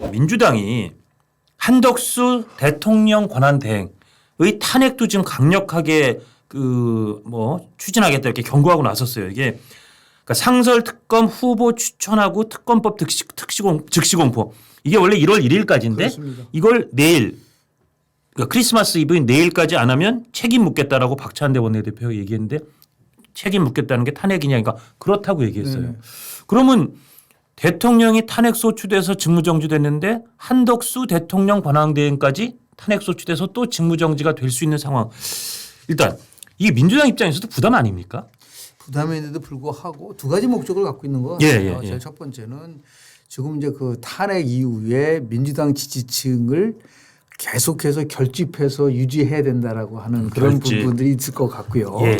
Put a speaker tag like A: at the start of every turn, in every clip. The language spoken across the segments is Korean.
A: 민주당이 한덕수 대통령 권한대행의 탄핵도 지금 강력하게 추진하겠다 이렇게 경고하고 나섰어요. 이게 그러니까 상설 특검 후보 추천하고 특검법 즉시 공포. 이게 원래 1월 1일까지인데
B: 그렇습니다.
A: 이걸 내일 그러니까 크리스마스 이브인 내일까지 안 하면 책임 묻겠다라고 박찬대 원내대표가 얘기했는데 책임 묻겠다는 게 탄핵이냐 그러니까 그렇다고 얘기했어요.
B: 네.
A: 그러면 대통령이 탄핵 소추돼서 직무정지됐는데 한덕수 대통령 권한대행까지 탄핵 소추돼서 또 직무정지가 될 수 있는 상황. 일단 이게 민주당 입장에서도 부담 아닙니까?
B: 부담인데도 불구하고 두 가지 목적을 갖고 있는 것 같아요.
A: 예.
B: 첫 번째는 지금 이제 그 탄핵 이후에 민주당 지지층을 계속해서 결집해서 유지해야 된다라고 하는 그런 부분들이 있을 것 같고요.
A: 예.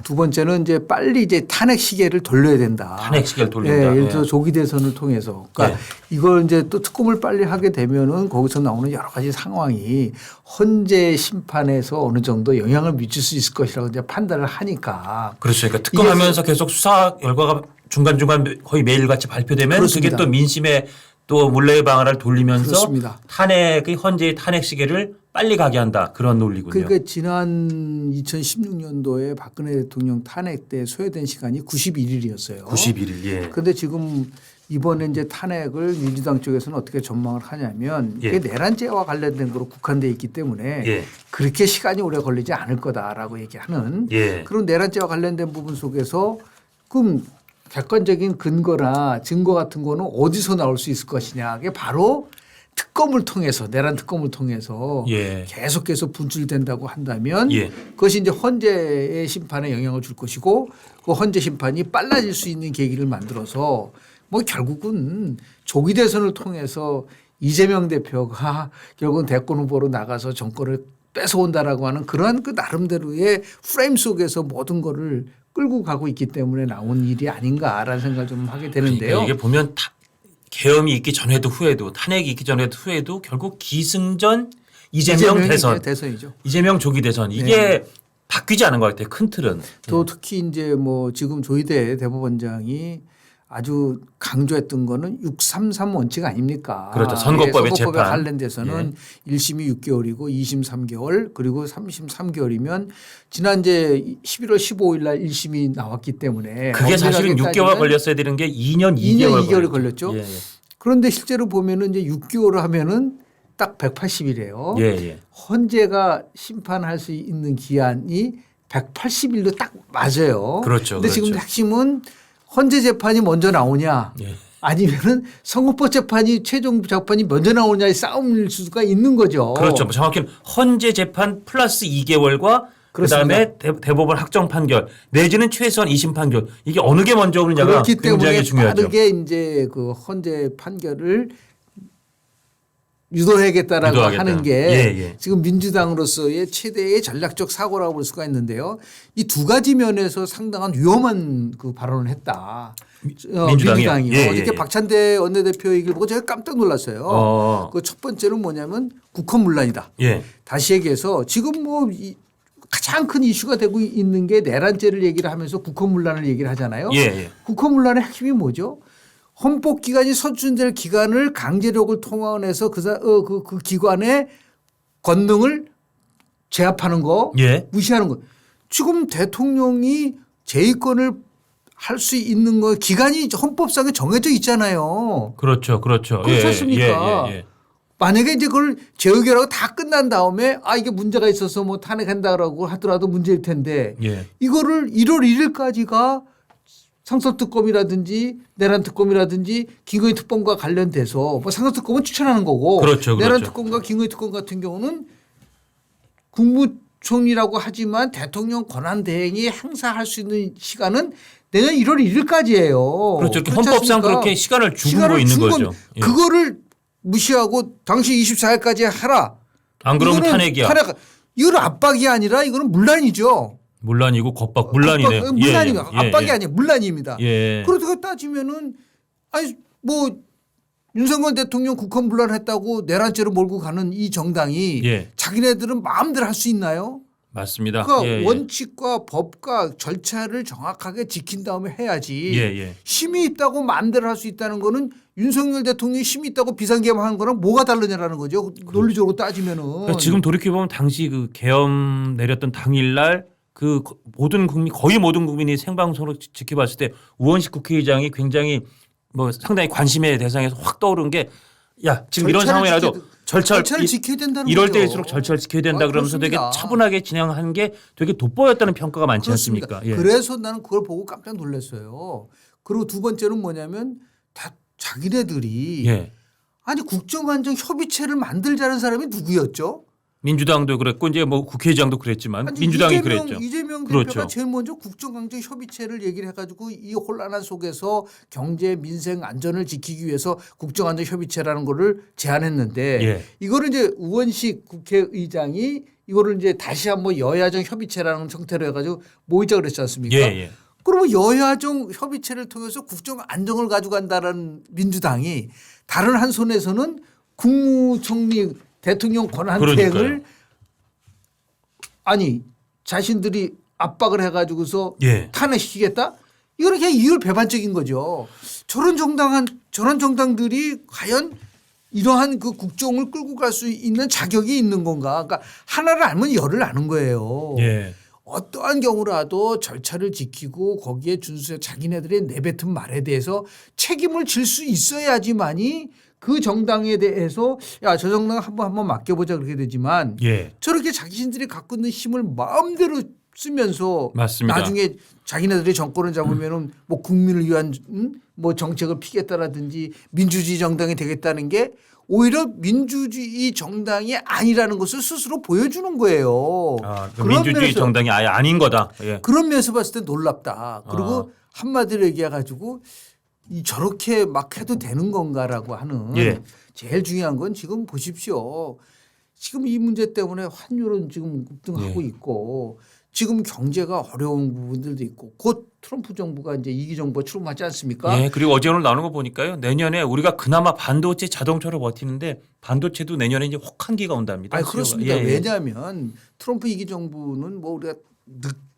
B: 두 번째는 이제 빨리 이제 탄핵 시계를 돌려야 된다.
A: 탄핵 시계를 돌린다.
B: 예, 예를 들어 조기 대선을 통해서. 그러니까 이걸 이제 또 특검을 빨리 하게 되면은 거기서 나오는 여러 가지 상황이 헌재 심판에서 어느 정도 영향을 미칠 수 있을 것이라고 이제 판단을 하니까.
A: 그렇죠. 그러니까 특검하면서 계속 수사 결과가 중간중간 거의 매일같이 발표되면
B: 그렇습니다.
A: 그게 또 민심에 또 물레의 방아를 돌리면서
B: 그렇습니다.
A: 탄핵의 헌재의 탄핵 시계를 빨리 가게 한다. 그런 논리군요.
B: 그러니까 지난 2016년도에 박근혜 대통령 탄핵 때 소요된 시간이 91일이었어요.
A: 91일. 예.
B: 그런데 지금 이번에 이제 탄핵을 민주당 쪽에서는 어떻게 전망을 하냐면
A: 예.
B: 이게 내란죄와 관련된 거로 국한돼 있기 때문에
A: 예.
B: 그렇게 시간이 오래 걸리지 않을 거다라고 얘기하는
A: 예.
B: 그런 내란죄와 관련된 부분 속에서 그럼 객관적인 근거나 증거 같은 거는 어디서 나올 수 있을 것이냐. 그게 바로 특검을 통해서 내란 특검을 통해서
A: 예.
B: 계속해서 분출된다고 한다면
A: 예.
B: 그것이 이제 헌재의 심판에 영향을 줄 것이고 그 헌재 심판이 빨라질 수 있는 계기를 만들어서 뭐 결국은 조기 대선을 통해서 이재명 대표가 결국은 대권 후보로 나가서 정권을 뺏어온다라고 하는 그러한 그 나름대로의 프레임 속에서 모든 거를 끌고 가고 있기 때문에 나온 일이 아닌가라는 생각을 좀 하게 되는데요.
A: 그러니까 이게 보면 계엄이 있기 전에도 후에도 탄핵이 있기 전에도 후에도 결국 기승전 이재명 대선.
B: 대선이죠.
A: 이재명 조기 대선. 이게 바뀌지 않은 것 같아요. 큰 틀은.
B: 또 특히 이제 뭐 지금 조희대 대법원장이 아주 강조했던 거는 633 원칙 아닙니까?
A: 그렇죠. 선거법의
B: 선거법에
A: 재판.
B: 관련돼서는 1심이 6개월이고 2심 3개월 그리고 3심 3개월이면 지난 이제 11월 15일 날 1심이 나왔기 때문에
A: 그게 사실은 6개월 걸렸어야 되는 게 2년 2개월
B: 걸렸죠.
A: 예.
B: 그런데 실제로 보면은 이제 6개월 하면은 딱 180일이에요.
A: 예.
B: 헌재가 심판할 수 있는 기한이 180일도 딱 맞아요.
A: 그렇죠.
B: 근데 지금 핵심은 헌재 재판이 먼저 나오냐
A: 예.
B: 아니면은 선거법 재판이 최종 재판이 먼저 나오냐의 싸움일 수가 있는 거죠.
A: 그렇죠. 정확히는 헌재 재판 플러스 2개월과 그다음에 대법원 확정 판결 내지는 최소한 2심 판결 이게 어느 게 먼저 오느냐가
B: 그렇기
A: 굉장히
B: 때문에
A: 중요하죠.
B: 빠르게 이제 그 헌재 판결을 유도하겠다라고 하는 게 지금 민주당으로서의 최대의 전략적 사고라고 볼 수가 있는데요. 이 두 가지 면에서 상당한 위험한 그 발언을 했다. 민주당이요. 어저께 박찬대 원내대표 얘기를 보고 제가 깜짝 놀랐어요. 그 첫 번째는 뭐냐면 국헌 문란이다. 다시 얘기해서 지금 뭐 가장 큰 이슈가 되고 있는 게 내란죄를 얘기를 하면서 국헌 문란을 얘기를 하잖아요. 국헌 문란의 핵심이 뭐죠? 헌법기관이 선출될 기관을 강제력을 통한해서 그 기관의 권능을 제압하는 거 무시하는 거. 지금 대통령이 제의권을 할 수 있는 거 기간이 헌법상에 정해져 있잖아요.
A: 그렇죠.
B: 그렇지 않습니까? 만약에 이제 그걸 재의결하고 다 끝난 다음에 이게 문제가 있어서 뭐 탄핵한다라고 하더라도 문제일 텐데 이거를 1월 1일까지가 상설특검이라든지 내란특검이라든지 김건희 특검과 관련돼서 뭐 상설특검은 추천하는 거고 내란특검과 김건희 특검 같은 경우는 국무총리라고 하지만 대통령 권한대행이 행사할 수 있는 시간은 내년 1월 1일까지예요.
A: 그렇죠. 헌법상 그렇게 시간을 주고 있는 거죠.
B: 그거를 무시하고 당시 24일까지 하라.
A: 안 그러면 탄핵이야.
B: 이건 압박이 아니라 이거는 문란이죠.
A: 문란이고 문란이네요.
B: 문란이면 압박이 아니에요. 문란입니다.
A: 그렇다고
B: 따지면은 아니 뭐 윤석열 대통령 국헌 문란했다고 내란죄로 몰고 가는 이 정당이 자기네들은 마음대로 할 수 있나요?
A: 맞습니다.
B: 그러니까
A: 예, 예.
B: 원칙과 법과 절차를 정확하게 지킨 다음에 해야지.
A: 예, 예.
B: 힘이 있다고 마음대로 할 수 있다는 거는 윤석열 대통령이 힘이 있다고 비상계엄하는 거랑 뭐가 다르냐라는 거죠. 논리적으로 따지면은.
A: 그러니까 지금 돌이켜 보면 당시 그 계엄 내렸던 당일날 그 모든 국민 거의 모든 국민이 생방송으로 지켜봤을 때 우원식 국회의장이 굉장히 뭐 상당히 관심의 대상에서 확 떠오른 게 야 지금 이런 상황이라도
B: 절차를 지켜야 된다는
A: 이럴
B: 거죠.
A: 때일수록 절차를 지켜야 된다 그러면서 되게
B: 그렇습니다.
A: 차분하게 진행한 게 되게 돋보였다는 평가가 많지
B: 그렇습니다.
A: 않습니까? 예.
B: 그래서 나는 그걸 보고 깜짝 놀랐어요. 그리고 두 번째는 뭐냐면 다 자기네들이
A: 예.
B: 아니 국정안정협의체를 만들자는 사람이 누구였죠?
A: 민주당도 그랬고 이제 뭐 국회의장도 그랬지만
B: 아니,
A: 민주당이 그랬죠.
B: 이재명
A: 그렇죠.
B: 대표가 제일 먼저 국정안정협의체를 얘기를 해가지고 이 혼란한 속에서 경제 민생 안전을 지키기 위해서 국정안정협의체라는 거를 제안했는데
A: 예.
B: 이거를 이제 우원식 국회의장이 이거를 이제 다시 한번 여야정 협의체라는 형태로 해가지고 모이자 그랬지 않습니까?
A: 예, 예.
B: 그러면 여야정 협의체를 통해서 국정 안정을 가져간다는 민주당이 다른 한 손에서는 국무총리 대통령 권한대행을
A: 그러니까요.
B: 아니 자신들이 압박을 해가지고서
A: 예.
B: 탄핵시키겠다? 이거는 그냥 이율배반적인 거죠. 저런 정당들이 과연 이러한 그 국정을 끌고 갈 수 있는 자격이 있는 건가? 그러니까 하나를 알면 열을 아는 거예요.
A: 예.
B: 어떠한 경우라도 절차를 지키고 거기에 준수해 자기네들의 내뱉은 말에 대해서 책임을 질 수 있어야지만이 그 정당에 대해서 야, 저 정당 한번 맡겨보자 그렇게 되지만
A: 예.
B: 저렇게 자신들이 갖고 있는 힘을 마음대로 쓰면서
A: 맞습니다.
B: 나중에 자기네들이 정권을 잡으면은 뭐 국민을 위한 뭐 정책을 피겠다라든지 민주주의 정당이 되겠다는 게 오히려 민주주의 정당이 아니라는 것을 스스로 보여주는 거예요.
A: 아, 그 민주주의 정당이 아예 아닌 거다. 예.
B: 그런 면에서 봤을 때 놀랍다. 그리고 한마디로 얘기해가지고 이 저렇게 막 해도 되는 건가라고 하는
A: 예.
B: 제일 중요한 건 지금 보십시오. 지금 이 문제 때문에 환율은 지금 급등하고
A: 예.
B: 있고 지금 경제가 어려운 부분들도 있고 곧 트럼프 정부가 이제 2기 정부가 출범하지 않습니까?
A: 예, 그리고 어제 오늘 나오는 거 보니까요. 내년에 우리가 그나마 반도체 자동차로 버티는데 반도체도 내년에 이제 혹한기가 온답니다.
B: 아니 그렇습니다.
A: 예, 예.
B: 왜냐하면 트럼프 2기 정부는 뭐 우리가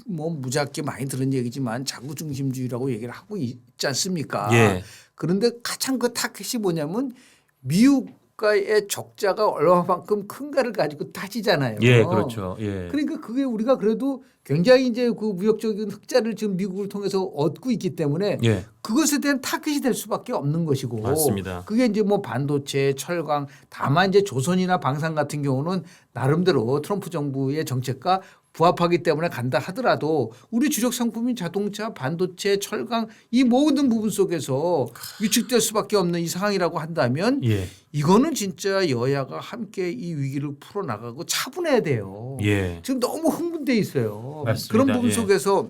B: 뭐 무작게 많이 들은 얘기지만 자구 중심주의라고 얘기를 하고 있지 않습니까?
A: 예.
B: 그런데 가장 그 타켓이 뭐냐면 미국과의 적자가 얼마만큼 큰가를 가지고 따지잖아요.
A: 예, 그렇죠. 예.
B: 그러니까 그게 우리가 그래도 굉장히 이제 그 무역적인 흑자를 지금 미국을 통해서 얻고 있기 때문에
A: 예.
B: 그것에 대한 타겟이 될 수밖에 없는 것이고
A: 맞습니다.
B: 그게 이제 뭐 반도체, 철강 다만 이제 조선이나 방산 같은 경우는 나름대로 트럼프 정부의 정책과 부합하기 때문에 간다 하더라도 우리 주력 상품인 자동차, 반도체, 철강 이 모든 부분 속에서 위축될 수밖에 없는 이 상황이라고 한다면
A: 예.
B: 이거는 진짜 여야가 함께 이 위기를 풀어나가고 차분해야 돼요.
A: 예.
B: 지금 너무 흥분돼 있어요.
A: 맞습니다.
B: 그런 부분
A: 예.
B: 속에서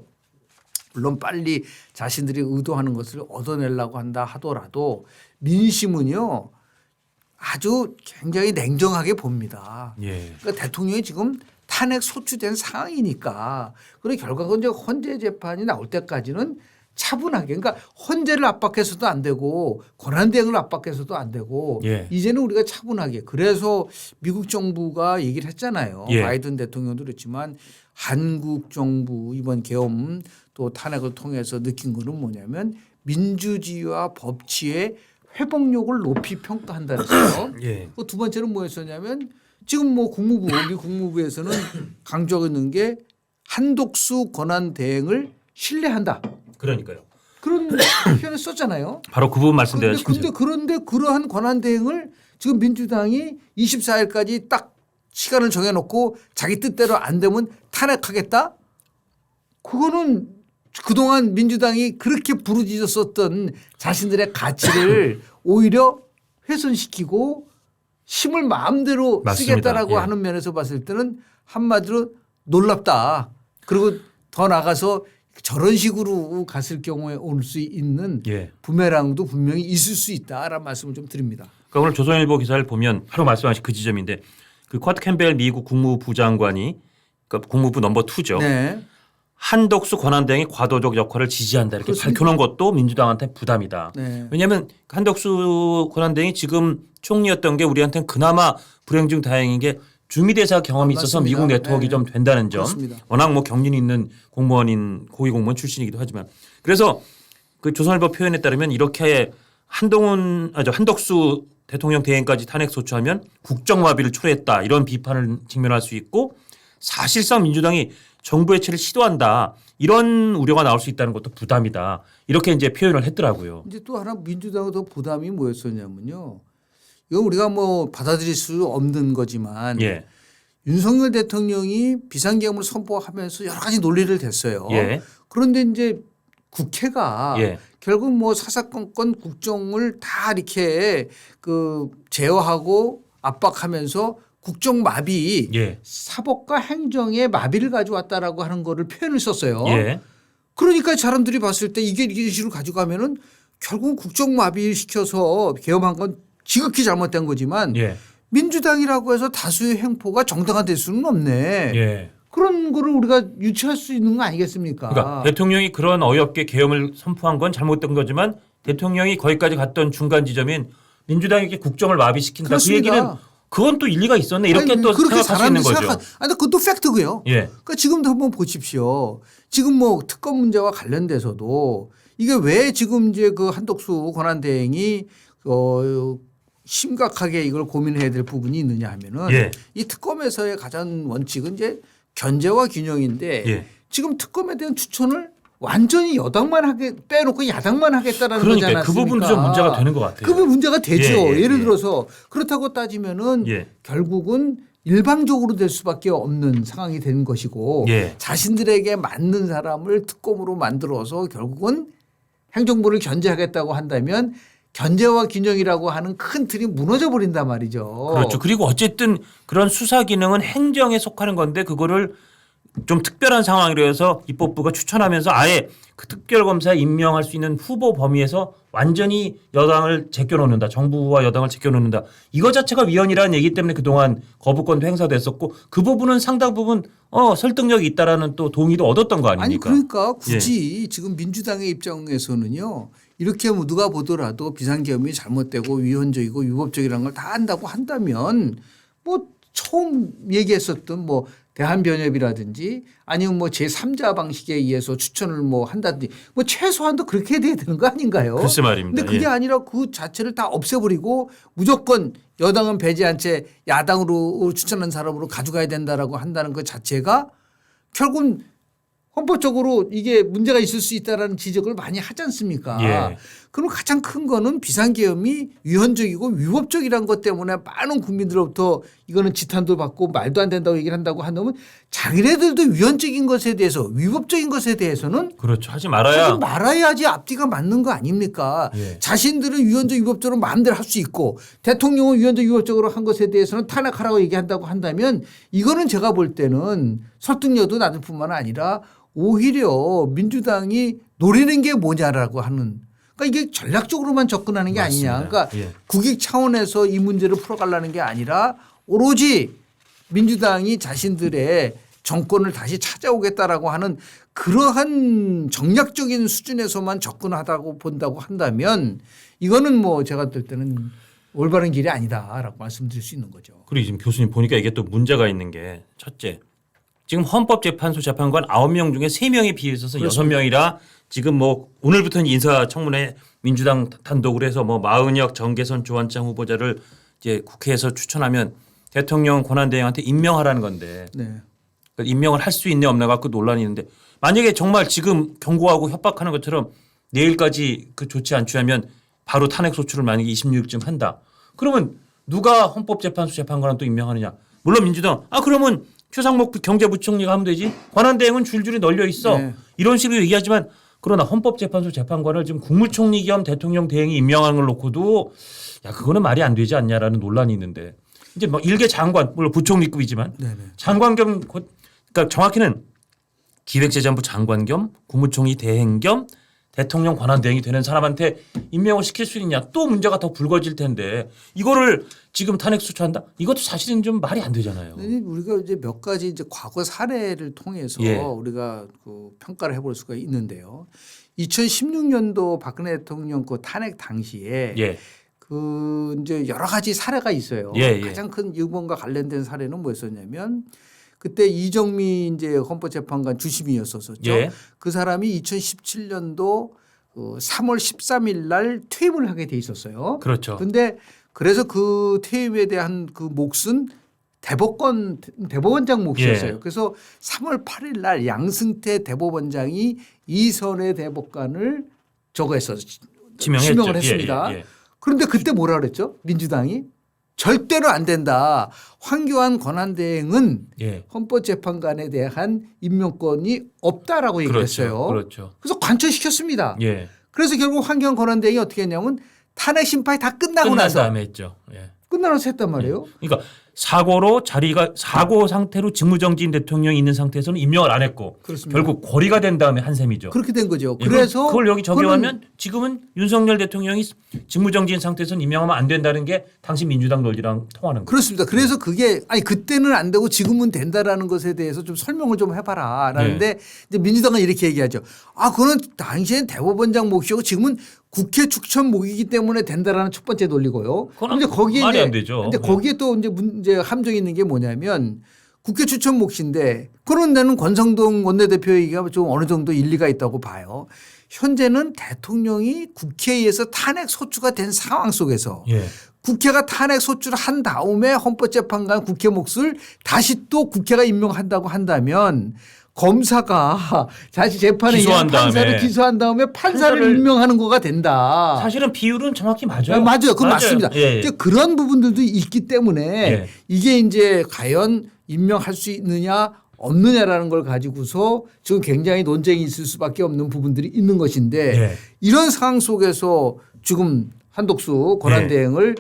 B: 물론 빨리 자신들이 의도하는 것을 얻어내려고 한다 하더라도 민심은요 아주 굉장히 냉정하게 봅니다.
A: 예.
B: 그러니까 대통령이 지금 탄핵 소추된 상황이니까 그리고 결과가 이제 헌재 재판이 나올 때까지는 차분하게 그러니까 헌재를 압박해서도 안 되고 권한대행을 압박해서도 안 되고
A: 예.
B: 이제는 우리가 차분하게 그래서 미국 정부가 얘기를 했잖아요.
A: 예.
B: 바이든 대통령도 그렇지만 한국 정부 이번 계엄 또 탄핵을 통해서 느낀 거는 뭐냐면 민주주의와 법치의 회복력을 높이 평가한다는 거죠.
A: 예.
B: 그 두 번째는 뭐였었냐면 지금 뭐 국무부 우리 국무부에서는 강조하고 있는 게 한독수 권한 대행을 신뢰한다.
A: 그러니까요.
B: 그런 표현을 썼잖아요.
A: 바로 그 부분 말씀드렸습니다.
B: 그런데 그러한 권한 대행을 지금 민주당이 24일까지 딱 시간을 정해놓고 자기 뜻대로 안 되면 탄핵하겠다. 그거는 그동안 민주당이 그렇게 부르짖었었던 자신들의 가치를 오히려 훼손시키고 힘을 마음대로
A: 맞습니다.
B: 쓰겠다라고
A: 예.
B: 하는 면에서 봤을 때는 한마디로 놀랍다. 그리고 더 나가서 저런 식으로 갔을 경우에 올 수 있는
A: 예.
B: 부메랑도 분명히 있을 수 있다라는 말씀을 좀 드립니다.
A: 그러니까 오늘 조선일보 기사를 보면 바로 말씀하신 그 지점인데 그 쿼트 캠벨 미국 국무부 장관이 그러니까 국무부 넘버 2죠.
B: 네.
A: 한덕수 권한대행이 과도적 역할을 지지한다 이렇게
B: 그렇습니다.
A: 밝혀놓은 것도 민주당한테 부담이다.
B: 네.
A: 왜냐하면 한덕수 권한대행이 지금 총리였던 게 우리한테는 그나마 불행 중 다행인 게 주미대사 경험이 있어서
B: 맞습니다.
A: 미국 네트워크가
B: 네.
A: 좀 된다는 점.
B: 그렇습니다.
A: 워낙 뭐 경륜이 있는 공무원인 고위 공무원 출신이기도 하지만 그래서 그 조선일보 표현에 따르면 이렇게 한덕수 대통령 대행까지 탄핵 소추하면 국정마비를 초래했다 이런 비판을 직면할 수 있고 사실상 민주당이 정부 해체를 시도한다 이런 우려가 나올 수 있다는 것도 부담이다 이렇게 이제 표현을 했더라고요.
B: 이제 또 하나 민주당의 더 부담이 뭐였었냐면요. 이건 우리가 뭐 받아들일 수 없는 거지만
A: 예.
B: 윤석열 대통령이 비상계엄을 선포하면서 여러 가지 논리를 댔어요.
A: 예.
B: 그런데 이제 국회가
A: 예.
B: 결국 뭐 사사건건 국정을 다 이렇게 그 제어하고 압박하면서 국정 마비
A: 예.
B: 사법과 행정의 마비를 가져왔다라고 하는 거를 표현을 썼어요.
A: 예.
B: 그러니까 사람들이 봤을 때 이게 식으로 가져가면은 결국 국정 마비를 시켜서 계엄한 건 지극히 잘못된 거지만
A: 예.
B: 민주당이라고 해서 다수의 횡포가 정당화될 수는 없네.
A: 예.
B: 그런 거를 우리가 유치할 수 있는 거 아니겠습니까?
A: 그러니까 대통령이 그런 어이없게 계엄을 선포한 건 잘못된 거지만 대통령이 거기까지 갔던 중간 지점인 민주당에게 국정을 마비시킨다.
B: 그렇습니다.
A: 그 얘기는 그건 또 일리가 있었네. 이렇게
B: 아니,
A: 또
B: 그렇게
A: 생각할 수 있는
B: 사람들이
A: 거죠.
B: 아니 그것도 팩트고요.
A: 예.
B: 그러니까 지금도 한번 보십시오. 지금 뭐 특검 문제와 관련돼서도 이게 왜 지금 이제 그 한덕수 권한대행이 심각하게 이걸 고민해야 될 부분이 있느냐 하면은
A: 예.
B: 이 특검에서의 가장 원칙은 이제 견제와 균형인데
A: 예.
B: 지금 특검에 대한 추천을 완전히 여당만 하게 빼놓고 야당만 하겠다라는
A: 그러니까
B: 거잖아요.
A: 그 부분도 좀 문제가 되는 것 같아요.
B: 그 부분 문제가 되죠.
A: 예, 예,
B: 예를
A: 예.
B: 들어서 그렇다고 따지면은
A: 예.
B: 결국은 일방적으로 될 수밖에 없는 상황이 되는 것이고
A: 예.
B: 자신들에게 맞는 사람을 특검으로 만들어서 결국은 행정부를 견제하겠다고 한다면 견제와 균형이라고 하는 큰 틀이 무너져 버린단 말이죠.
A: 그렇죠. 그리고 어쨌든 그런 수사 기능은 행정에 속하는 건데 그거를 좀 특별한 상황이라 해서 입법부가 추천하면서 아예 그 특별검사에 임명할 수 있는 후보 범위에서 완전히 여당을 제껴놓는다. 정부와 여당을 제껴놓는다. 이거 자체가 위헌이라는 얘기 때문에 그동안 거부권도 행사됐었고 그 부분은 상당 부분 설득력이 있다라는 또 동의도 얻었던 거
B: 아니
A: 아닙니까?
B: 그러니까 굳이 지금 민주당의 입장에서는요. 이렇게 뭐 누가 보더라도 비상계엄이 잘못되고 위헌적이고 위법적이라는 걸 다 안다고 한다면 뭐 처음 얘기했었던 뭐 대한변협이라든지 아니면 뭐 제3자 방식에 의해서 추천을 뭐 한다든지 뭐 최소한도 그렇게 돼야 되는 거 아닌가요?
A: 글쎄 말입니다.
B: 근데 그게
A: 예.
B: 아니라 그 자체를 다 없애버리고 무조건 여당은 배제한 채 야당으로 추천한 사람으로 가져가야 된다라고 한다는 것 자체가 결국은 헌법적으로 이게 문제가 있을 수 있다라는 지적을 많이 하지 않습니까?
A: 예.
B: 그럼 가장 큰 거는 비상계엄이 위헌적이고 위법적이라는 것 때문에 많은 국민들로부터 이거는 지탄도 받고 말도 안 된다고 얘기를 한다고 한다면 자기네들도 위헌적인 것에 대해서 위법적인 것에 대해서는
A: 그렇죠. 하지 말아야.
B: 말아야지 앞뒤가 맞는 거 아닙니까?
A: 예.
B: 자신들은 위헌적 위법적으로 마음대로 할 수 있고 대통령은 위헌적 위법적으로 한 것에 대해서는 탄핵하라고 얘기한다고 한다면 이거는 제가 볼 때는 설득력도 낮을 뿐만 아니라 오히려 민주당이 노리는 게 뭐냐라고 하는 그러니까 이게 전략적으로만 접근하는 게
A: 맞습니다.
B: 아니냐. 그러니까
A: 예.
B: 국익 차원에서 이 문제를 풀어가려는 게 아니라 오로지 민주당이 자신들의 정권을 다시 찾아오겠다라고 하는 그러한 정략적인 수준에서만 접근하다고 본다고 한다면 이거는 뭐 제가 볼 때는 올바른 길이 아니다라고 말씀드릴 수 있는 거죠.
A: 그리고 지금 교수님 보니까 이게 또 문제가 있는 게 첫째. 지금 헌법재판소 재판관 9명 중에 3명에 비해서 6명이라 지금 뭐 오늘부터는 인사청문회 민주당 단독으로 해서 뭐 마은혁 정계선 조원장 후보자를 이제 국회에서 추천하면 대통령 권한대행한테 임명하라는 건데
B: 네.
A: 그러니까 임명을 할 수 있냐 없냐 갖고 논란이 있는데 만약에 정말 지금 경고하고 협박하는 것처럼 내일까지 그 조치 안 취하면 바로 탄핵 소추를 만약에 26일쯤 한다. 그러면 누가 헌법재판소 재판관을 또 임명하느냐. 물론 민주당 그러면 최상목 경제부총리가 하면 되지. 권한대행은 줄줄이 널려 있어.
B: 네.
A: 이런 식으로 얘기하지만 그러나 헌법재판소 재판관을 지금 국무총리 겸 대통령 대행이 임명하는 걸 놓고도 야 그거는 말이 안 되지 않냐라는 논란이 있는데 이제 뭐 일개 장관 물론 부총리급이지만
B: 네네.
A: 장관 겸 그러니까 정확히는 기획재정부 장관 겸 국무총리 대행 겸 대통령 권한대행이 되는 사람한테 임명을 시킬 수 있냐 또 문제가 더 불거질 텐데 이거를 지금 탄핵 소추한다 이것도 사실은 좀 말이 안 되잖아요.
B: 우리가 이제 몇 가지 이제 과거 사례를 통해서
A: 예.
B: 우리가 그 평가를 해볼 수가 있는데요. 2016년도 박근혜 대통령 그 탄핵 당시에
A: 예.
B: 그 이제 여러 가지 사례가 있어요.
A: 예, 예.
B: 가장 큰 이번과 관련된 사례는 뭐였었냐면 그때 이정미 이제 헌법재판관 주심이었었죠.
A: 예.
B: 그 사람이 2017년도 3월 13일 날 퇴임을 하게 돼 있었어요.
A: 그렇죠.
B: 근데 그래서 그 퇴임에 대한 그 몫은 대법원장 몫이었어요.
A: 예.
B: 그래서 3월 8일 날 양승태 대법원장이 이선의 대법관을 저거했어 지명을 했습니다.
A: 예, 예.
B: 그런데 그때 뭐라 그랬죠? 민주당이 절대로 안 된다. 황교안 권한대행은
A: 예.
B: 헌법재판관에 대한 임명권이 없다라고 얘기했어요.
A: 그렇죠.
B: 그래서 관철시켰습니다.
A: 예.
B: 그래서 결국 황교안 권한대행이 어떻게 했냐면 탄핵 심판이 다 끝나고
A: 끝난
B: 나서
A: 다음에 했죠. 예.
B: 끝나서 했단 말이에요.
A: 그러니까 사고 상태로 직무정지인 대통령이 있는 상태에서는 임명을 안 했고
B: 그렇습니다.
A: 결국 고리가 된 다음에 한 셈이죠.
B: 그렇게 된 거죠.
A: 예,
B: 그래서
A: 그걸 여기 적용하면 지금은 윤석열 대통령이 직무정지인 상태에서는 임명하면 안 된다는 게 당시 민주당 논리랑 통하는 거예요.
B: 그렇습니다. 그래서 그게 아니 그때는 안 되고 지금은 된다라는 것에 대해서 좀 설명을 좀 해봐라. 라는데 이제 민주당은 이렇게 얘기하죠. 아, 그거는 당시엔 대법원장 몫이고 지금은 국회 추천 몫이기 때문에 된다라는 첫 번째 논리고요.
A: 그건
B: 거기에
A: 말이
B: 이제
A: 안 되죠.
B: 근데 거기에 또 이제 문제 함정이 있는 게 뭐냐면 국회 추천 몫인데 그런 데는 권성동 원내대표 얘기가 좀 어느 정도 일리가 있다고 봐요. 현재는 대통령이 국회에서 탄핵 소추가 된 상황 속에서
A: 예.
B: 국회가 탄핵 소추를 한 다음에 헌법재판관 국회 몫을 다시 또 국회가 임명한다고 한다면 검사가 다시 재판에
A: 기소한
B: 판사를
A: 다음에.
B: 기소한 다음에 판사를 임명하는 거가 된다.
A: 사실은 비율은 정확히 맞아요.
B: 맞아요. 그건 맞습니다.
A: 예, 예.
B: 근데 그런 부분들도 있기 때문에
A: 예.
B: 이게 이제 과연 임명할 수 있느냐 없느냐라는 걸 가지고서 지금 굉장히 논쟁이 있을 수밖에 없는 부분들이 있는 것인데
A: 예.
B: 이런 상황 속에서 지금 한독수 권한대행을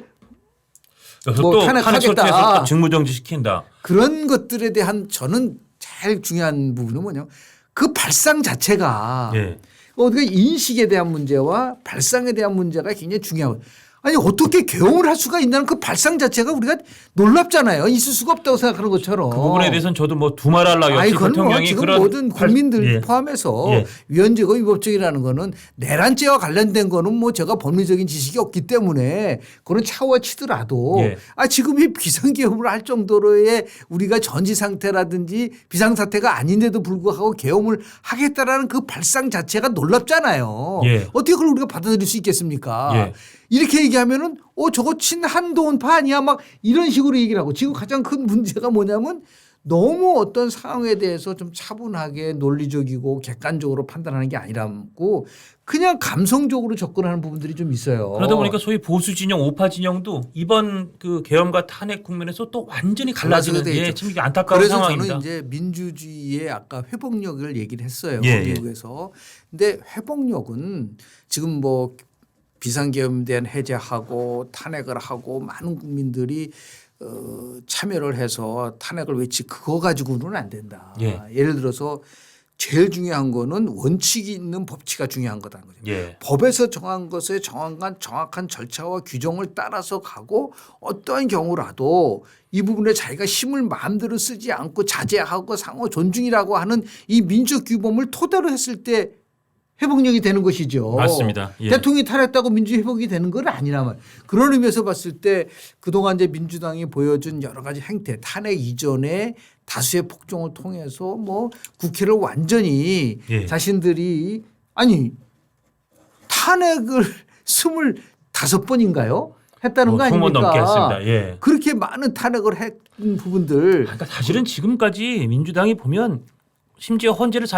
A: 그래서
B: 뭐
A: 또
B: 탄핵하겠다.
A: 탄핵 소추에서 또 직무정지 시킨다.
B: 그런 것들에 대한 저는 제일 중요한 부분은 뭐냐면 그 발상 자체가
A: 예.
B: 우리가 인식에 대한 문제와 발상에 대한 문제가 굉장히 중요하고 아니 어떻게 개헌을 할 수가 있다는 그 발상 자체가 우리가 놀랍잖아요. 있을 수가 없다고 생각하는 것처럼.
A: 그 부분에 대해서는 저도 뭐 두말할라고
B: 아니
A: 없이
B: 그건 뭐
A: 대통령이
B: 지금
A: 그런
B: 모든 국민들
A: 예.
B: 포함해서
A: 예.
B: 위헌제거 위법적이라는 거는 내란죄와 관련된 거는 뭐 제가 법리적인 지식이 없기 때문에 그런 차후와 치더라도
A: 예.
B: 아 지금 이 비상계엄을 할 정도로의 우리가 전지 상태라든지 비상사태가 아닌데도 불구하고 계엄을 하겠다라는 그 발상 자체가 놀랍잖아요.
A: 예.
B: 어떻게 그걸 우리가 받아들일 수 있겠습니까?
A: 예.
B: 이렇게 얘기하면은 저거 친한동훈파 아니야 막 이런 식으로 얘기를 하고 지금 가장 큰 문제가 뭐냐면 너무 어떤 상황에 대해서 좀 차분하게 논리적이고 객관적으로 판단하는 게 아니라고 그냥 감성적으로 접근하는 부분들이 좀 있어요.
A: 그러다 보니까 소위 보수 진영, 우파 진영도 이번 그 계엄과 탄핵 국면에서 또 완전히 갈라지는 참 이게 안타까운
B: 그래서
A: 상황입니다.
B: 저는 이제 민주주의의 아까 회복력을 얘기를 했어요.
A: 예,
B: 미국에서. 근데 회복력은 지금 뭐 비상계엄에 대한 해제하고 탄핵을 하고 많은 국민들이 참여를 해서 탄핵을 그거 가지고는 안 된다.
A: 예.
B: 예를 들어서 제일 중요한 거는 원칙이 있는 법치가 중요한 거다는 거죠.
A: 예.
B: 법에서 정한 것에 정확한 절차와 규정을 따라서 가고 어떠한 경우라도 이 부분에 자기가 힘을 마음대로 쓰지 않고 자제하고 상호 존중이라고 하는 이 민주적 규범을 토대로 했을 때 회복력이 되는 것이죠.
A: 맞습니다. 예.
B: 대통령이 탈했다고 민주 회복이 되는 건 아니라면 그런 의미에서 봤을 때 그동안 이제 민주당이 보여준 여러 가지 행태 탄핵 이전에 다수의 폭정을 통해서 뭐 국회를 완전히
A: 예.
B: 자신들이 아니 탄핵을 25번인가요? 했다는 거
A: 20번
B: 아닙니까?
A: 넘게 했습니다. 예.
B: 그렇게 많은 탄핵을 했던 부분들.
A: 그러니까 사실은 지금까지 민주당이 보면 심지어 헌재를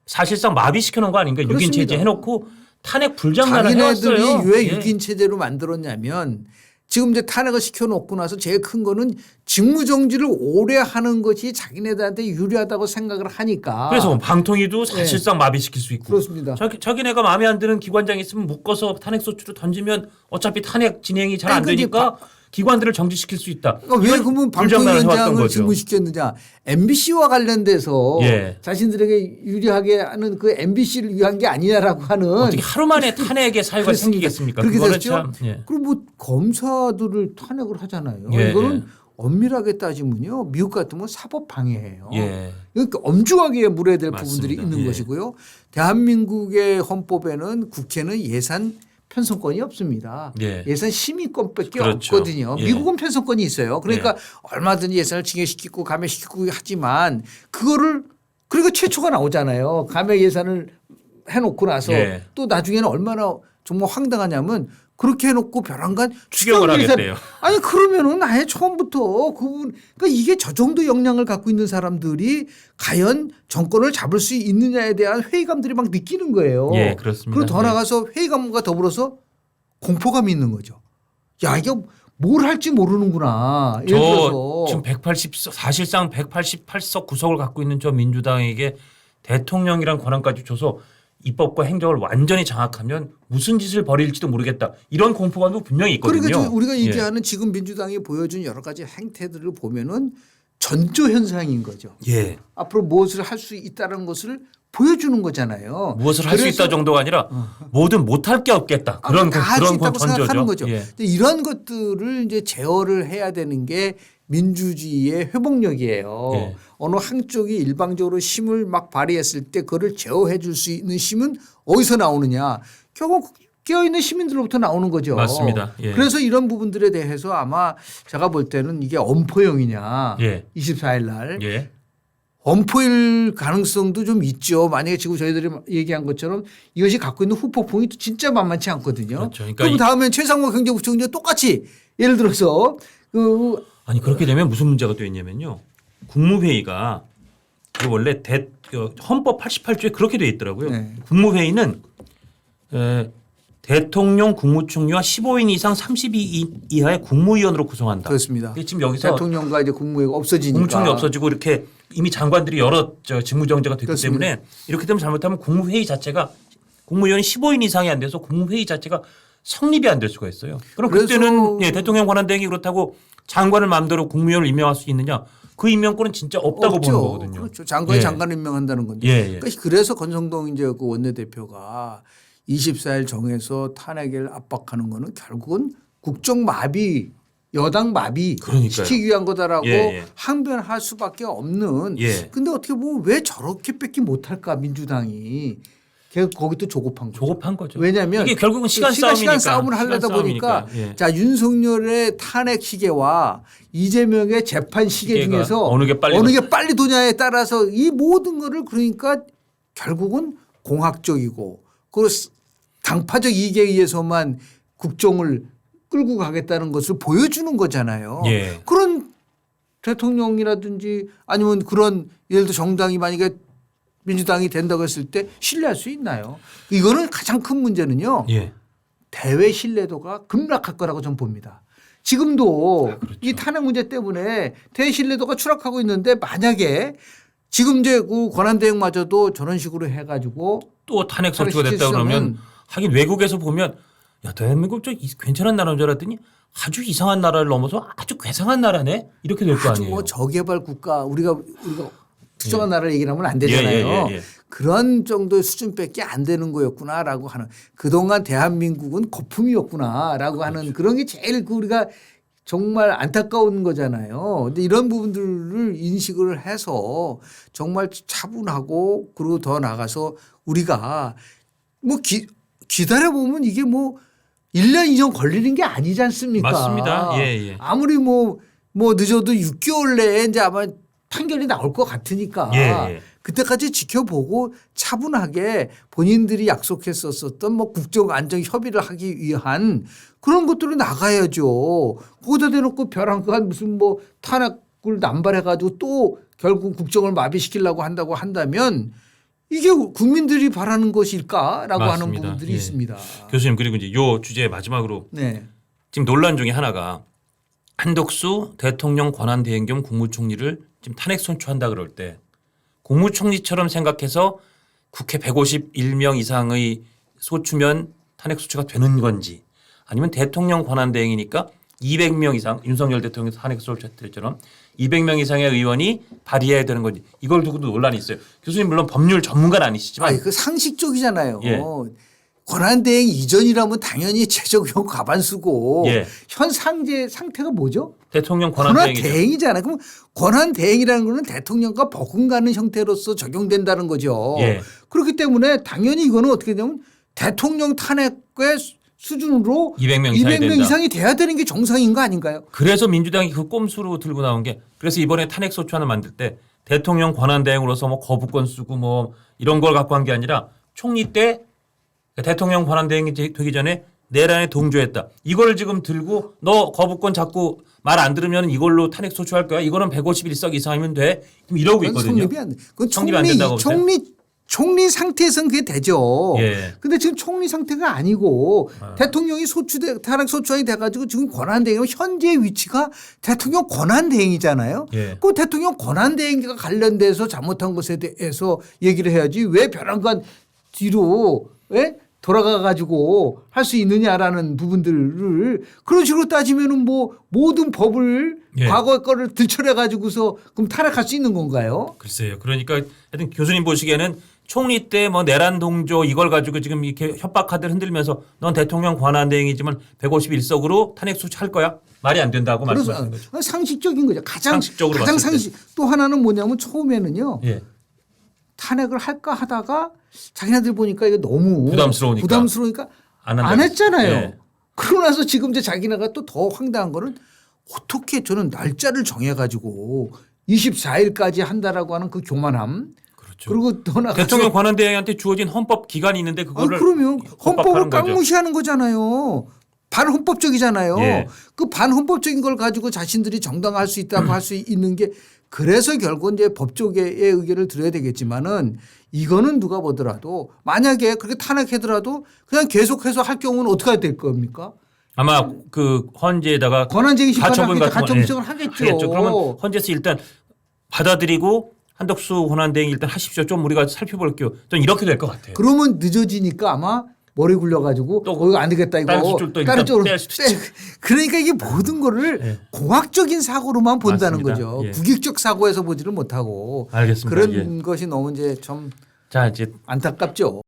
A: 사실상 마비시켜 놓은 거 아닌가? 6인 체제 해놓고 탄핵 불장난을 해왔어요.
B: 자기네들이 왜
A: 예.
B: 6인 체제로 만들었냐면 지금 이제 탄핵을 시켜놓고 나서 제일 큰 거는 직무정지를 오래 하는 것이 자기네들한테 유리하다고 생각을 하니까.
A: 그래서 방통위도 사실상 마비시킬 수 있고.
B: 그렇습니다.
A: 자기네가 마음에 안 드는 기관장이 있으면 묶어서 탄핵 소추를 던지면 어차피 탄핵 진행이 잘 안 되니까 기관들을 정지시킬 수 있다.
B: 왜 그러면
A: 불장난을 해왔던
B: 방통위원장을
A: 거죠.
B: 직무시켰느냐. MBC와 관련돼서
A: 예.
B: 자신들에게 유리하게 하는 그 MBC를 위한 게 아니냐라고 하는.
A: 어떻게 하루 만에 탄핵의 사유가 생기겠습니까?
B: 그렇게
A: 그거는
B: 됐죠.
A: 참. 예.
B: 그리고 뭐 검사들을 탄핵을 하잖아요.
A: 예,
B: 이거는
A: 예.
B: 엄밀하게 따지면요. 미국 같으면 사법 방해예요.
A: 예.
B: 그러니까 엄중하게 물어야 될
A: 맞습니다.
B: 부분들이 있는
A: 예.
B: 것이고요. 대한민국의 헌법에는 국회는 예산 편성권이 없습니다.
A: 예.
B: 예산 심의권밖에
A: 그렇죠.
B: 없거든요.
A: 예.
B: 미국은 편성권이 있어요. 그러니까 얼마든지 예산을 증액시키고 감액시키고 하지만 그거를 그리고 최초가 나오잖아요. 감액 예산을 해놓고 나서
A: 예.
B: 또 나중에는 얼마나 정말 황당하냐면 그렇게 해놓고 벼랑간
A: 추경을
B: 예산-
A: 하겠대요.
B: 아니 그러면은 아예 처음부터 그러니까 이게 저 정도 역량을 갖고 있는 사람들이 과연 정권을 잡을 수 있느냐에 대한 회의감들이 막 느끼는 거예요.
A: 예, 그렇습니다.
B: 그리고 더
A: 예.
B: 나가서 회의감과 더불어서 공포감이 있는 거죠. 야 이게 뭘 할지 모르는구나. 예를 들어서
A: 지금 180석 사실상 188석 구석을 갖고 있는 저 민주당에게 대통령이란 권한까지 줘서 입법과 행정을 완전히 장악하면 무슨 짓을 벌일지도 모르겠다. 이런 공포감도 분명히 있거든요.
B: 그러니까 우리가
A: 예.
B: 얘기하는 지금 민주당이 보여준 여러 가지 행태들을 보면은 전조 현상인 거죠.
A: 예.
B: 앞으로 무엇을 할 수 있다는 것을 보여주는 거잖아요.
A: 무엇을 할 수
B: 그래서
A: 있다 정도가 아니라 뭐든 못할 게 없겠다. 그런
B: 다할수 있다고
A: 전조죠.
B: 생각하는 거죠.
A: 예.
B: 근데 이런 것들을 이제 제어를 해야 되는 게 민주주의의 회복력이에요.
A: 예.
B: 어느 한쪽이 일방적으로 힘을 막 발휘했을 때 그거를 제어해 줄 수 있는 힘은 어디서 나오느냐. 결국 깨어있는 시민들로부터 나오는 거죠.
A: 맞습니다. 예.
B: 그래서 이런 부분들에 대해서 아마 제가 볼 때는 이게 엄포용이냐.
A: 예.
B: 24일 날.
A: 예.
B: 엄포일 가능성도 좀 있죠. 만약에 지금 저희들이 얘기한 것처럼 이것이 갖고 있는 후폭풍이 진짜 만만치 않거든요.
A: 그렇죠. 그러니까
B: 그럼 다음엔 최상무 경제부총리가 똑같이 예를 들어서
A: 아니 그렇게 되면 무슨 문제가 또 있냐면요. 국무회의가 원래 헌법 88조에 그렇게 돼 있더라고요.
B: 네.
A: 국무회의는 대통령, 국무총리와 15인 이상 32인 이하의 국무위원으로 구성한다.
B: 그렇습니다.
A: 지금 여기서
B: 대통령과 이제 국무회의가 없어지니까
A: 국무총리 없어지고 이렇게 이미 장관들이 여러 직무정지가 됐기
B: 그렇습니다.
A: 때문에 이렇게 되면 잘못하면 국무회의 자체가 국무위원이 15인 이상이 안 돼서 국무회의 자체가 성립이 안 될 수가 있어요. 그럼
B: 그래서
A: 그때는 대통령 권한대행이 그렇다고 장관을 마음대로 국무위원을 임명할 수 있느냐? 그 임명권은 진짜 없다고
B: 없죠.
A: 보는 거거든요.
B: 그렇죠. 장관이
A: 예.
B: 장관을 임명한다는 건데.
A: 예, 예.
B: 그래서 권성동 이제 그 원내대표가 24일 정해서 탄핵을 압박하는 거는 결국은 국정 마비, 여당 마비
A: 그러니까요.
B: 시키기 위한 거다라고
A: 예, 예.
B: 항변할 수밖에 없는.
A: 예.
B: 근데 어떻게 보면 왜 저렇게 뺏기 못할까 민주당이. 걔 거기 또 조급한 거죠.
A: 조급한 거죠.
B: 왜냐하면
A: 이게 결국은 시간 싸움이니까.
B: 싸움을 하려다 보니까
A: 예.
B: 자 윤석열의 탄핵 시계와 이재명의 재판 시계
A: 시계가
B: 중에서
A: 어느 게 빨리
B: 도냐에 따라서 이 모든 거를 그러니까 결국은 공학적이고 그리고 당파적 이익에 의해서만 국정을 끌고 가겠다는 것을 보여주는 거잖아요.
A: 예.
B: 그런 대통령이라든지 아니면 그런 예를 들어 정당이 만약에 민주당이 된다고 했을 때 신뢰할 수 있나요? 이거는 가장 큰 문제는요.
A: 예.
B: 대외 신뢰도가 급락할 거라고 저는 봅니다. 지금도
A: 그렇죠.
B: 이 탄핵 문제 때문에 대외 신뢰도가 추락하고 있는데 만약에 지금 이제 그 권한대행마저도 저런 식으로 해가지고
A: 또 탄핵 소추가 됐다 그러면 하긴 외국에서 보면 야 대한민국 저 괜찮은 나라인 줄 알았더니 아주 이상한 나라를 넘어서 아주 괴상한 나라네 이렇게 될 거
B: 아주
A: 아니에요.
B: 뭐 저개발 국가 우리가 특정한 나라를 얘기를 하면 안
A: 예,
B: 되잖아요.
A: 예.
B: 그런 정도의 수준밖에 안 되는 거였구나라고 하는 그동안 대한민국은 거품이었구나라고 하는 그런 게 제일 우리가 정말 안타까운 거잖아요. 근데 이런 부분들을 인식을 해서 정말 차분하고 그리고 더 나가서 우리가 뭐 기다려 보면 이게 뭐 1년 2년 걸리는 게 아니지 않습니까?
A: 맞습니다. 예.
B: 아무리 뭐 늦어도 6개월 내에 이제 아마 판결이 나올 것 같으니까
A: 예.
B: 그때까지 지켜보고 차분하게 본인들이 약속했었던 뭐 국정 안정 협의를 하기 위한 그런 것들을 나가야죠. 거기다 대놓고 벼랑간 무슨 뭐 탄핵을 남발해가지고 또 결국 국정을 마비시키려고 한다고 한다면 이게 국민들이 바라는 것일까라고
A: 맞습니다.
B: 하는 부분들이
A: 예.
B: 있습니다.
A: 교수님 그리고 이제 요 주제 마지막으로
B: 네.
A: 지금 논란 중에 하나가 한덕수 대통령 권한대행 겸 국무총리를 지금 탄핵 선출한다 그럴 때 국무총리처럼 생각해서 국회 151명 이상의 소추면 탄핵 소추가 되는 건지 아니면 대통령 권한대행이니까 200명 이상 윤석열 대통령 탄핵 소추처럼 200명 이상의 의원이 발의해야 되는 건지 이걸 두고도 논란이 있어요. 교수님 물론 법률 전문가는 아니시지만
B: 그 상식적이잖아요.
A: 예.
B: 권한대행 이전이라면 당연히 최저규형 과반수고
A: 예.
B: 현 상태가 뭐죠?
A: 대통령 권한대행이죠.
B: 권한대행이잖아요. 그럼 권한대행이라는 거는 대통령과 버금가는 형태로서 적용된다는 거죠.
A: 예.
B: 그렇기 때문에 당연히 이거는 어떻게 되냐면 대통령 탄핵에 수준으로
A: 200명 이상이 된다.
B: 이상이 돼야 되는 게 정상인 거 아닌가요?
A: 그래서 민주당이 그 꼼수로 들고 나온 게 그래서 이번에 탄핵소추안을 만들 때 대통령 권한대행으로서 뭐 거부권 쓰고 뭐 이런 걸 갖고 한 게 아니라 총리 때 대통령 권한대행이 되기 전에 내란에 동조했다. 이걸 지금 들고 너 거부권 자꾸 말 안 들으면 이걸로 탄핵소추할 거야. 이거는 151석 이상이면 돼. 지금 이러고 있거든요.
B: 성립이 안 돼. 그건
A: 성립이 안 된다고 보세요?
B: 총리 상태에서는 그게 되죠.
A: 예.
B: 근데 지금 총리 상태가 아니고 대통령이 탄핵 소추안이 돼가지고 지금 권한대행 현재 위치가 대통령 권한대행이잖아요.
A: 예.
B: 그 대통령 권한대행과 관련돼서 잘못한 것에 대해서 얘기를 해야지 왜 벼랑간 뒤로 돌아가 가지고 할 수 있느냐라는 부분들을 그런 식으로 따지면은 뭐 모든 법을
A: 예.
B: 과거 거를 들춰내 가지고서 그럼 탄핵할 수 있는 건가요?
A: 글쎄요. 그러니까 하여튼 교수님 보시기에는 총리 때 뭐 내란 동조 이걸 가지고 지금 이렇게 협박카드를 흔들면서 넌 대통령 권한대행이지만 151석으로 탄핵소추할 거야? 말이 안 된다고 말씀하시는 거죠.
B: 상식적인 거죠.
A: 상식적으로
B: 가장
A: 봤을 때.
B: 상식. 또 하나는 뭐냐면 처음에는요.
A: 예.
B: 탄핵을 할까 하다가 자기네들 보니까 이거 너무
A: 부담스러우니까
B: 안 했잖아요.
A: 예.
B: 그러고 나서 지금 이제 자기네가 또 더 황당한 거는 어떻게 저는 날짜를 정해가지고 24일까지 한다라고 하는 그 교만함.
A: 그렇죠.
B: 그리고 또 나가서
A: 대통령 권한대행한테 주어진 헌법 기간이 있는데 그거를
B: 그러면 헌법을
A: 협박하는 거죠.
B: 깡무시하는 거잖아요. 반헌법적이잖아요.
A: 예.
B: 그 반헌법적인 걸 가지고 자신들이 정당화할 수 있다고 할 수 있는 게 그래서 결국 이제 법조계의 의견을 들어야 되겠지만은 이거는 누가 보더라도 만약에 그렇게 탄핵하더라도 그냥 계속해서 할 경우는 어떻게 해야 될 겁니까?
A: 아마 그 헌재에다가
B: 권한쟁의 심판을
A: 가처분
B: 가처분 신청을 하겠죠.
A: 그러면 헌재에서 일단 받아들이고 한덕수 권한대행 일단 하십시오. 좀 우리가 살펴볼게요. 좀 이렇게 될 것 같아요.
B: 그러면 늦어지니까 아마 머리 굴려가지고
A: 또
B: 이거 안 되겠다 이거
A: 다른 쪽으로
B: 뺄
A: 수도 있죠.
B: 그러니까 이게 모든 거를
A: 예.
B: 공학적인 사고로만 본다는
A: 맞습니다.
B: 거죠.
A: 예.
B: 국익적 사고에서 보지를 못하고
A: 알겠습니다.
B: 그런 것이 너무 이제 좀
A: 자 이제
B: 안타깝죠.